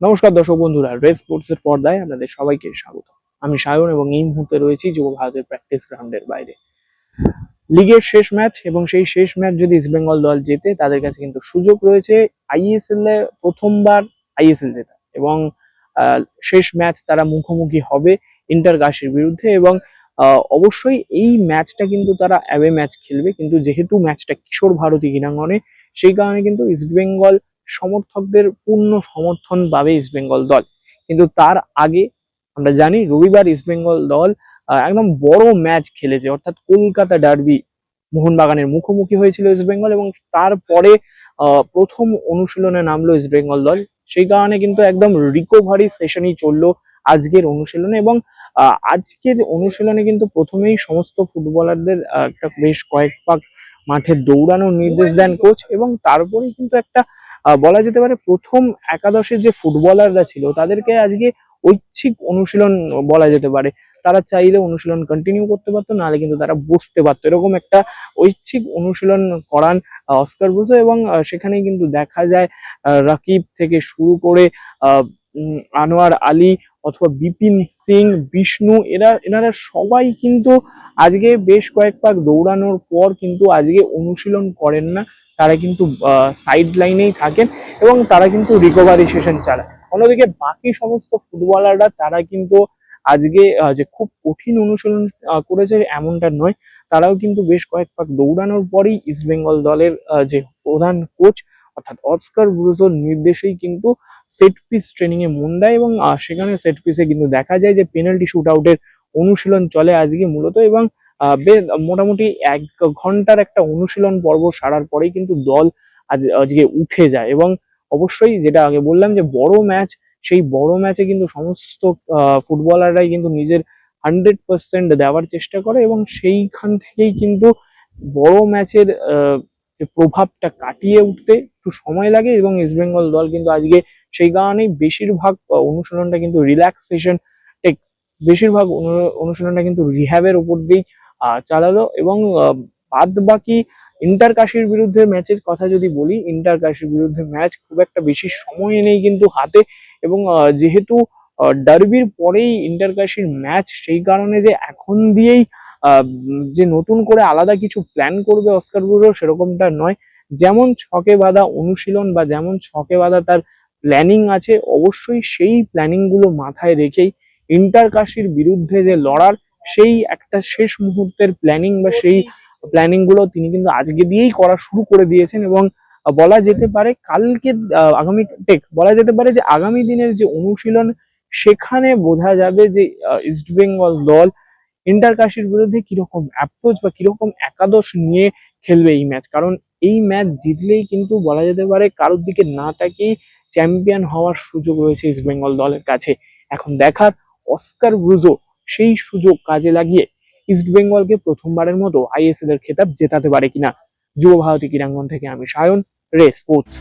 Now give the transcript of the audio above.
নমস্কার দর্শক বন্ধুরা, রেড স্পোর্টস এর পর্দায় আপনাদের সবাইকে স্বাগত। আমি সায়ন এবং এই মুহূর্তে রয়েছি যুব ভারতের প্র্যাকটিস গ্রাউন্ডের বাইরে। লিগের শেষ ম্যাচ এবং সেই শেষ ম্যাচ যদি ইস্ট বেঙ্গল দল জেতে তাদের কাছে কিন্তু সুযোগ রয়েছে আইএসএল এ প্রথমবার আইএসএল জেতা এবং শেষ ম্যাচ তারা মুখোমুখি হবে ইন্টার কাশির বিরুদ্ধে এবং অবশ্যই এই ম্যাচটা কিন্তু তারা অ্যাওয়ে ম্যাচ খেলবে, কিন্তু যেহেতু ম্যাচটা কিশোর ভারতী ক্রীড়াঙ্গনে সেই কারণে কিন্তু ইস্ট বেঙ্গল সমর্থকদের পূর্ণ সমর্থন পাবে ইস্ট বেঙ্গল দল। কিন্তু তার আগে আমরা জানি রবিবার ইস্ট বেঙ্গল দল একদম বড় ম্যাচ খেলেছে, অর্থাৎ কলকাতা ডার্বি মোহনবাগানের মুখোমুখি হয়েছিল ইস্ট বেঙ্গল এবং তারপরে প্রথম অনুশীলনে নামলো ইস্ট বেঙ্গল দল। সেই কারণে কিন্তু একদম রিকভারি সেশনই চললো আজকের অনুশীলনে এবং আজকের অনুশীলনে কিন্তু প্রথমেই সমস্ত ফুটবলারদের একটা বেশ কয়েক পাক মাঠে দৌড়ানোর নির্দেশ দেন কোচ এবং তারপরে কিন্তু একটা বলা যেতে পারে প্রথম একাদশের যে ফুটবলাররা ছিল তাদেরকে আজকে ঐচ্ছিক অনুশীলন বলা যেতে পারে। তারা চাইলে অনুশীলন কন্টিনিউ করতে পারতো, নাহলে কিন্তু তারা বসতে পারতো, এরকম একটা ঐচ্ছিক অনুশীলন করান অস্কার ব্রুজো এবং সেখানেই কিন্তু দেখা যায় রাকিব থেকে শুরু করে আনোয়ার আলী অথবা বিপিন সিং, বিষ্ণু, এনারা সবাই কিন্তু আজকে বেশ কয়েক পাক দৌড়ানোর পর কিন্তু আজকে অনুশীলন করেন না। তারা কিন্তু সাইড লাইনেই থাকেন এবং তারা কিন্তু রিকভারি সেশন চালায়। অন্যদিকে বাকি সমস্ত ফুটবলাররা তারা কিন্তু আজকে যে খুব কঠিন অনুশীলন করেছে এমনটা নয়, তারাও কিন্তু বেশ কয়েক পাক দৌড়ানোর পরেই ইস্ট বেঙ্গল দলের যে প্রধান কোচ অর্থাৎ অস্কার ব্রুজোর নির্দেশেই কিন্তু সেট পিস ট্রেনিং এ মন দেয় এবং সেখানে সেট পিসে কিন্তু দেখা যায় যে পেনাল্টি শুট আউটের অনুশীলন চলে আজকে মূলত এবং মোটামুটি 1 ঘন্টার একটা অনুশীলন পর্ব সারার পরেই কিন্তু দল আজকে উঠে যায় এবং অবশ্যই যেটা আগে বললাম যে বড় ম্যাচ, সেই বড় ম্যাচে কিন্তু সমস্ত ফুটবলাররাই কিন্তু নিজের 100% দেওয়ার চেষ্টা করে এবং সেইখান থেকেই কিন্তু বড় ম্যাচের যে প্রভাবটা কাটিয়ে উঠতে একটু সময় লাগে এবং ইস্ট বেঙ্গল দল কিন্তু আজকে সেই কারণেই বেশিরভাগ অনুশীলনটা কিন্তু রিল্যাক্সেশন, বেশিরভাগ অনুশীলনটা কিন্তু রিহ্যাবের উপর দিয়েই চালালো এবং বাদ বাকি ইন্টার কাশির বিরুদ্ধে ম্যাচের কথা যদি বলি, ইন্টার কাশির বিরুদ্ধে ম্যাচ খুব একটা বেশি সময় নেই কিন্তু হাতে এবং যেহেতু ডার্বির পরেই ইন্টার কাশির ম্যাচ, সেই কারণে যে এখন দিয়েই যে নতুন করে আলাদা কিছু প্ল্যান করবে অস্কার ব্রুজো সেরকমটা নয়। যেমন ছকে বাঁধা অনুশীলন বা যেমন ছকে বাঁধা তার প্ল্যানিং আছে, অবশ্যই সেই প্ল্যানিং গুলো মাথায় রেখেই ইন্টার কাশির বিরুদ্ধে যে লড়ার সেই একটা শেষ মুহূর্তের প্ল্যানিং বা সেই প্ল্যানিং গুলো তিনি কিন্তু আজকে দিয়েই করা শুরু করে দিয়েছেন এবং বলা যেতে পারে কালকে আগামী বলা যেতে পারে যে আগামী দিনের যে অনুশীলন সেখানে বোঝা যাবে যে ইস্ট বেঙ্গল দল ইন্টার কাশির বিরুদ্ধে কিরকম অ্যাপ্রোচ বা কিরকম একাদশ নিয়ে খেলবে এই ম্যাচ। কারণ এই ম্যাচ জিতলেই কিন্তু বলা যেতে পারে কারোর দিকে না তাকিয়েই চ্যাম্পিয়ন হওয়ার সুযোগ রয়েছে ইস্ট বেঙ্গল দলের কাছে। এখন দেখার অস্কার ব্রুজো সেই সুযোগ কাজে লাগিয়ে ইস্ট বেঙ্গলকে প্রথমবারের মতো আইএসএল এর খেতাব জেতাতে পারে কিনা। যুব ভারতী ক্রীড়াঙ্গন থেকে আমি সায়ন, রে স্পোর্টস।